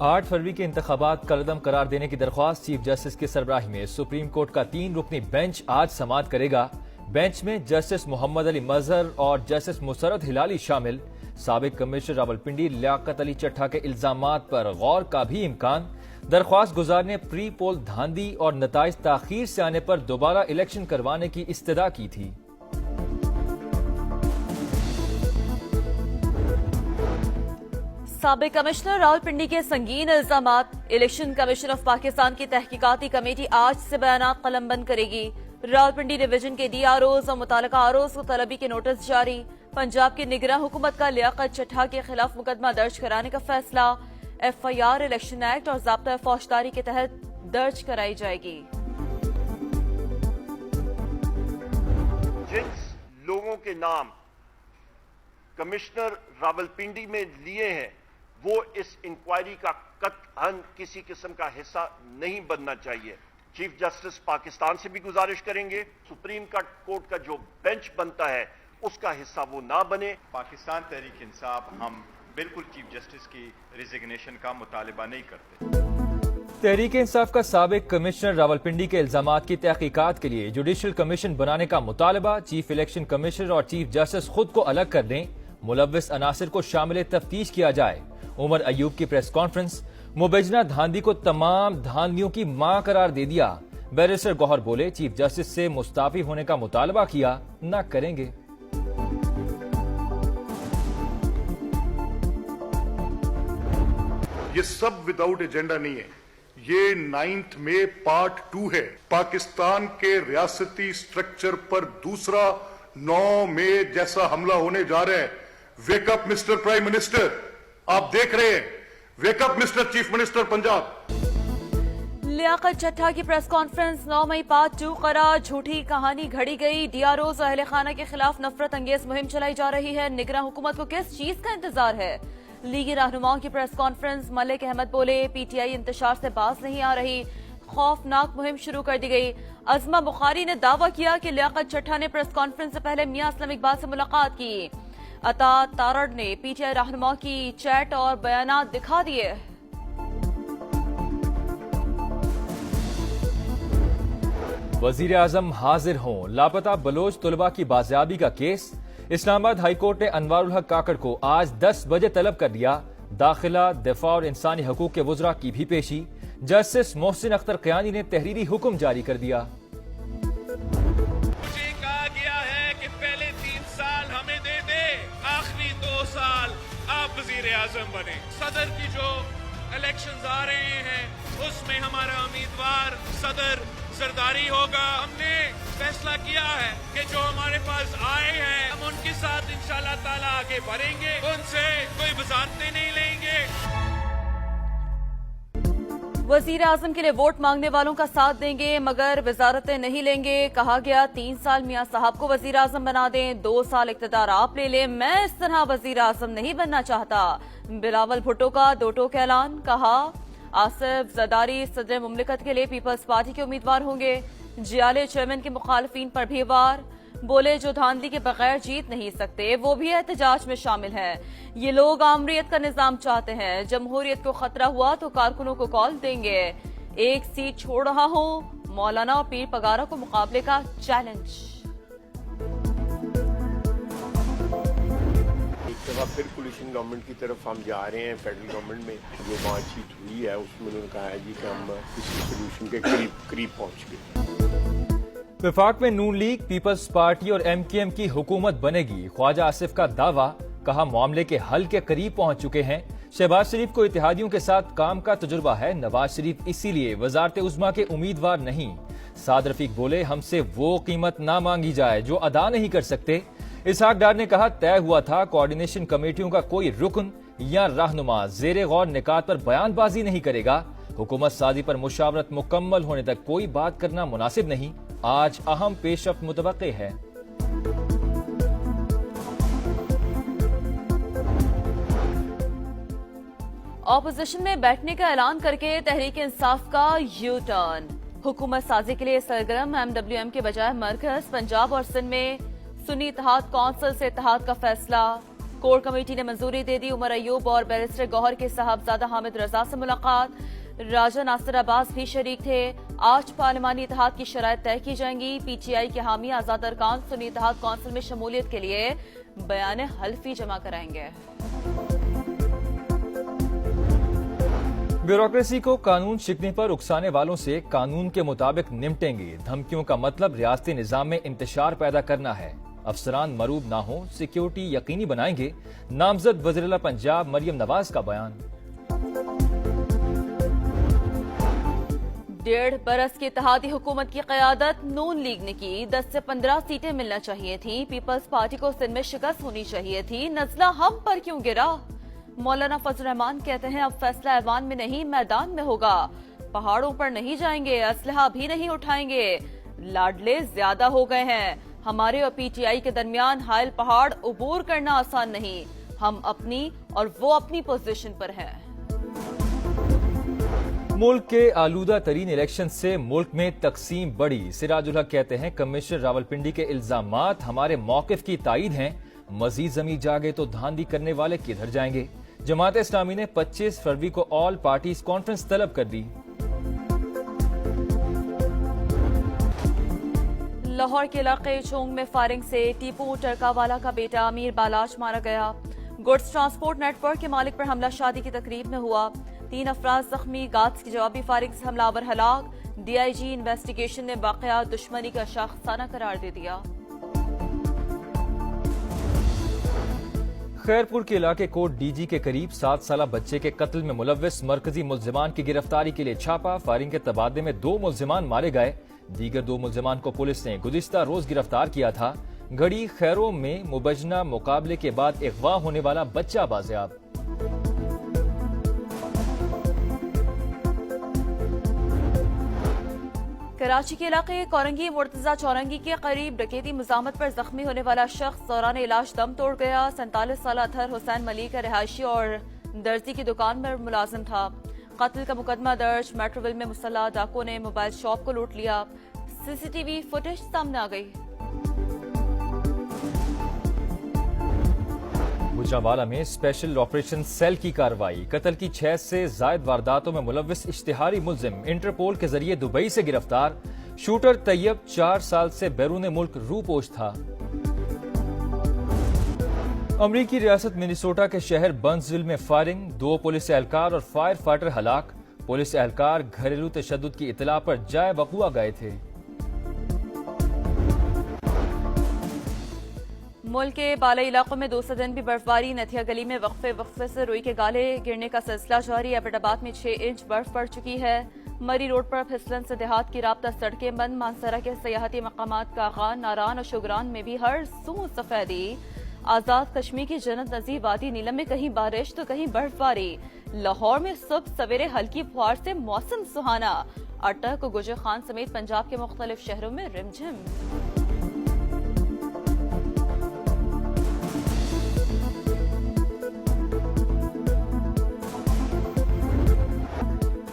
8 फरवरी के इंतखाबात कलअदम करार देने की दरख्वास्त चीफ जस्टिस की सरबराही में सुप्रीम कोर्ट का 3 रुकनी बेंच आज समाअत करेगा। बेंच में जस्टिस मोहम्मद अली मजहर और जस्टिस मुसरत हिलाली शामिल। साबिक कमिश्नर रावलपिंडी लियाकत अली चट्टा के इल्जामात पर गौर का भी इम्कान। दरख्वास्त गुजार ने प्री पोल धांधी और नताइज ताखीर से आने पर दोबारा इलेक्शन करवाने की इस्तदा की थी। साबिक कमिश्नर रावलपिंडी के संगीन इल्जामात। इलेक्शन कमीशन ऑफ पाकिस्तान की तहकीकाती कमेटी आज से बयानात कलमबंद करेगी। रावलपिंडी डिवीजन के DROs और मुतालका आरओज को तलबी के नोटिस जारी। पंजाब की निगरां हुकूमत का लियाकत चट्टा के खिलाफ मुकदमा दर्ज कराने का फैसला। FIR इलेक्शन एक्ट और ज़ाब्ता फौजदारी के तहत दर्ज कराई जाएगी। जिन लोगों के नाम कमिश्नर रावलपिंडी में लिए हैं वो इस इंक्वायरी का कतई किसी किस्म का हिस्सा नहीं बनना चाहिए। चीफ जस्टिस पाकिस्तान से भी गुजारिश करेंगे सुप्रीम कोर्ट का जो बेंच बनता है उसका हिस्सा वो ना बने। पाकिस्तान तहरीक इंसाफ हम बिल्कुल चीफ जस्टिस की रिजिग्नेशन का मुतालबा नहीं करते। तहरीक इंसाफ का साबिक कमिश्नर रावलपिंडी के इल्जामात की तहकीकात के लिए जुडिशल कमीशन बनाने का मुतालबा। चीफ इलेक्शन कमिश्नर और चीफ जस्टिस खुद को अलग कर दें। मुलव्विस अनासिर को शामिल तफ्तीश किया जाए। उमर अयूब की प्रेस कॉन्फ्रेंस। मुबैजना धांधी को तमाम धांधियों की मां करार दे दिया। बैरिस्टर गौहर बोले चीफ जस्टिस से मुस्ताफी होने का मुतालबा किया, न करेंगे। ये सब विदाउट एजेंडा नहीं है, ये 9th में पार्ट 2 है। पाकिस्तान के रियासती स्ट्रक्चर पर दूसरा 9 मई जैसा हमला होने जा रहा है। वेकअप मिस्टर प्राइम मिनिस्टर, आप देख रहे हैं। Wake up mister chief minister Punjab. Liaquat Chatta की प्रेस कॉन्फ्रेंस। 9 मई पार्ट 2 करार। झूठी कहानी घड़ी गई। DROs और अहले खाना के खिलाफ नफरत अंगेज मुहिम चलाई जा रही है। निगरां हुकूमत को किस चीज का इंतजार है? लीगी रहनुमाओं की प्रेस कॉन्फ्रेंस। मलिक अहमद बोले PTI इंतशार से बाज नहीं आ रही। खौफनाक मुहिम शुरू कर दी गई। अजमा बुखारी ने दावा किया कि लियाकत चट्टा ने प्रेस कॉन्फ्रेंस से पहले मियां असलम इकबाल से मुलाकात की। अता तारड़ ने PTI रहनुमाओं की चैट और बयानात दिखा दिए। वजीर आजम हाजिर हों। लापता बलोच तुलबा की बाजियाबी का केस। इस्लामाबाद हाई कोर्ट ने अनवारुल हक काकड़ को आज 10 बजे तलब कर दिया। दाखिला, दिफा और इंसानी हकूक के वज़रा की भी पेशी। जस्टिस मोहसिन अख्तर क़यानी ने तहरीरी हुक्म जारी कर दिया। मुझे कहा गया है कि पहले 3 साल हमें दे दे, आखिरी 2 साल आप वजीर आजम बने। सदर की जो इलेक्शंस आ रहे हैं उसमें हमारा उम्मीदवार सदर सरदारी होगा। हमने फैसला किया है कि जो हमारे पास आए हैं हम उनके साथ इंशाल्लाह ताला आगे बढ़ेंगे, उनसे कोई वज़ारतें नहीं लेंगे। वजीर आजम के लिए वोट मांगने वालों का साथ देंगे मगर वजारतें नहीं लेंगे। कहा गया 3 साल मियां साहब को वजीर आजम बना दें, 2 साल इख्तिदार आप ले लें। मैं इस तरह वजीर आजम नहीं बनना चाहता। बिलावल भुट्टो का 2 टोक ऐलान। कहा आसिफ जरदारी सदर मुमलिकत के लिए पीपल्स पार्टी के उम्मीदवार होंगे। जियाले चेयरमैन के मुखालफिन पर भी वार। बोले जो धांधली के बगैर जीत नहीं सकते वो भी एहतजाज में शामिल हैं। ये लोग आमरीत का निजाम चाहते हैं। जमहूरियत को खतरा हुआ तो कारकुनों को कॉल देंगे। 1 सीट छोड़ रहा हूं। मौलाना और पीर पगारा को मुकाबले का चैलेंज। एक दफा फिर कोलिशन गवर्नमेंट की तरफ हम जा रहे हैं। फेडरल गवर्नमेंट में जो बातचीत हुई है उसमें उन्होंने कहा है जी कि हम किसी सोल्यूशन के करीब पहुंच गए। विफाक में नून लीग, पीपल्स पार्टी और MKM की हुकूमत बनेगी। ख्वाजा आसिफ का दावा। कहा मामले के हल के करीब पहुंच चुके हैं। शहबाज शरीफ को इत्तेहादियों के साथ काम का तजुर्बा है। नवाज शरीफ इसीलिए वजारत उज़्मा के उम्मीदवार नहीं। साद रफीक बोले हमसे वो कीमत ना मांगी जाए जो अदा नहीं कर सकते। इसहाक डार ने कहा तय हुआ था कोऑर्डिनेशन कमेटियों का कोई रुकन या रहनुमा जेरे गौर निकात पर बयानबाजी नहीं करेगा। हुकूमत साजी पर मुशावरत मुकम्मल होने तक कोई बात करना मुनासिब नहीं। आज अहम पेशरफ्त मुतवक्के है। ऑपोजिशन में बैठने का ऐलान करके तहरीक इंसाफ का यू टर्न। हुकूमत साजी के लिए सरगर्म MWM के बजाय मरकज, पंजाब और सिंध में सुन्नी इत्तेहाद कौंसिल से इत्तेहाद का फैसला। कोर कमेटी ने मंजूरी दे दी। उमर अयूब और बैरिस्टर गौहर के साहबजादा हामिद रजा से मुलाकात। राजा नासिर अब्बास भी शरीक थे। आज पार्लिमानी इत्तेहाद की शराइत तय की जाएंगी। पीटीआई के हामी आजाद अरकान सुन्नी इत्तेहाद कौंसिल में शमूलियत के लिए बयान हल्फी जमा कराएंगे। ब्यूरोक्रेसी को कानून शिकने पर उकसाने वालों से कानून के मुताबिक निपटेंगे। धमकियों का मतलब रियासती निजाम में इंतशार पैदा करना है। अफसरान मरूब ना हो, सिक्योरिटी यकीनी बनाएंगे। नामजद वज़ीर-ए-आला पंजाब मरियम नवाज का बयान। 1.5 बरस की इत्तेहादी हुकूमत की क़यादत नून लीग ने की। 10 से 15 सीटें मिलना चाहिए थी। पीपल्स पार्टी को सिंध में शिकस्त होनी चाहिए थी। नजला हम पर क्यों गिरा? मौलाना फजल रहमान कहते हैं अब फैसला ऐवान में नहीं मैदान में होगा। पहाड़ों पर नहीं जाएंगे, असलहा भी नहीं उठाएंगे। लाडले ज्यादा हो गए हैं। हमारे और पीटीआई के दरमियान हायल पहाड़ उबूर करना आसान नहीं। हम अपनी और वो अपनी पोजीशन पर हैं। मुल्क के आलूदा तरीन इलेक्शन से मुल्क में तकसीम बढ़ी। सिराजुल हक कहते हैं कमिश्नर रावलपिंडी के इल्जामात हमारे मौकिफ की तायीद हैं। मजीद जमी जागे तो धांधली करने वाले किधर जाएंगे? जमात इस्लामी ने 25 फरवरी को ऑल पार्टीज कॉन्फ्रेंस तलब कर दी। लाहौर के इलाके चोंग में फायरिंग से टीपू टरकावाला का बेटा अमीर बालाच मारा गया। गुड्स ट्रांसपोर्ट नेटवर्क के मालिक पर हमला शादी की तकरीब में हुआ। 3 अफराद जख्मी। गाज की जवाबी फायरिंग से हमलावर हलाक। डीआईजी इन्वेस्टिगेशन ने वाकया दुश्मनी का शाखसाना करार दे दिया। खैरपुर के इलाके कोट डीजी के करीब 7 साला बच्चे के कत्ल में मुलव्विस मरकजी मुल्जिमान की गिरफ्तारी के लिए छापा। फायरिंग के तबादले में 2 मुल्जिमान मारे गए। दीगर 2 मुल्जिमान को पुलिस ने गुज़िश्ता रोज गिरफ्तार किया था। घड़ी खैरों में मुबजना मुकाबले के बाद अगवा होने वाला बच्चा बाजियाब। कराची के इलाके कोरंगी मुर्तजा चौरंगी के करीब डकैती मुजामत पर जख्मी होने वाला शख्स दौरान इलाज दम तोड़ गया। 47 साला अतहर हुसैन मलिक रिहायशी और दर्जी की दुकान में मुलाजिम था। कत्ल का मुकदमा दर्ज। मेट्रोविल में मुसल्लह डाकुओं ने मोबाइल शॉप को लूट लिया। सीसीटीवी फुटेज सामने आ गई। गुजरांवाला में स्पेशल ऑपरेशन सेल की कार्रवाई। कत्ल की 6 से जायद वारदातों में मुलव्विस इश्तिहारी मुल्जिम इंटरपोल के जरिए दुबई से गिरफ्तार। शूटर तैयब 4 साल से बैरून मुल्क रूपोश था। अमरीकी रियासत मिनेसोटा के शहर बर्न्सविल में फायरिंग। 2 पुलिस एहलकार और फायर फाइटर हलाक। पुलिस एहलकार घरेलू तशद्दुद की इतला पर जाए वकुआ गए थे। मुल्क के बालाई इलाकों में 2 दिन भी बर्फबारी। नथिया गली में वक्फे से रुई के गाले गिरने का सिलसिला जारी। एबटाबाद में 6 इंच बर्फ पड़ चुकी है। मरी रोड पर फिसलन से देहात की राब्ता सड़कें बंद। मानसरा के सियाहती मकामात कागान, नारान और शुगरान में भी हर सू सफेदी। आजाद कश्मीर की जन्नत नजीर वादी नीलम में कहीं बारिश तो कहीं बर्फबारी। लाहौर में सुबह सवेरे हल्की फुहार से मौसम सुहाना। अटक और गुजर खान समेत पंजाब के मुख्तलिफ शहरों में रिमझिम।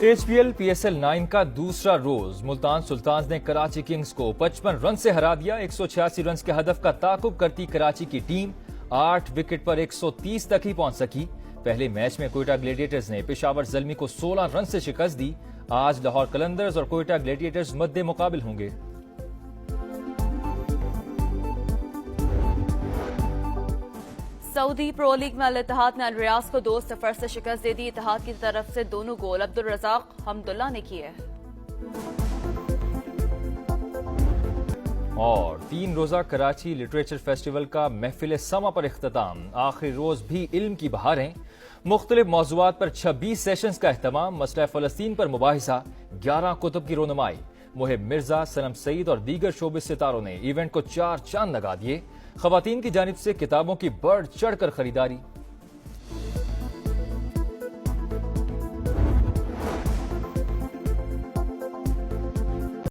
HPL PSL 9 का दूसरा रोज मुल्तान सुल्तान्स ने कराची किंग्स को 55 रन से हरा दिया। 186 रन के हदफ का ताकुब करती कराची की टीम 8 विकेट पर 130 तक ही पहुंच सकी। पहले मैच में कोयटा ग्लेडिएटर्स ने पेशावर ज़ल्मी को 16 रन से शिकस्त दी। आज लाहौर कलंदर्स और कोयटा ग्लेडिएटर्स मद्दे मुकाबिल होंगे। सऊदी प्रो लीग में अल इत्तेहाद ने अल रियाज को 2-0 से शिकस्त दे दी। इत्तेहाद की तरफ से दोनों गोल अब्दुल रज़ाक हमदुल्ला ने किए। और 3 रोजा कराची लिटरेचर फेस्टिवल का महफिल समा पर इख्तिताम। आखिरी रोज भी इल्म की बहारें। मुख्तलिफ मौज़ूआत पर 26 सेशंस का एहतमाम। मसला फ़लस्तीन पर मुबाहिसा। 11 कुतुब की रोनुमाई। मुहिब मिर्जा, सनम सईद और दीगर शोबिस सितारों ने इवेंट को 4 चांद लगा दिए। ख़वातीन की जानिब से किताबों की बढ़ चढ़ कर खरीदारी।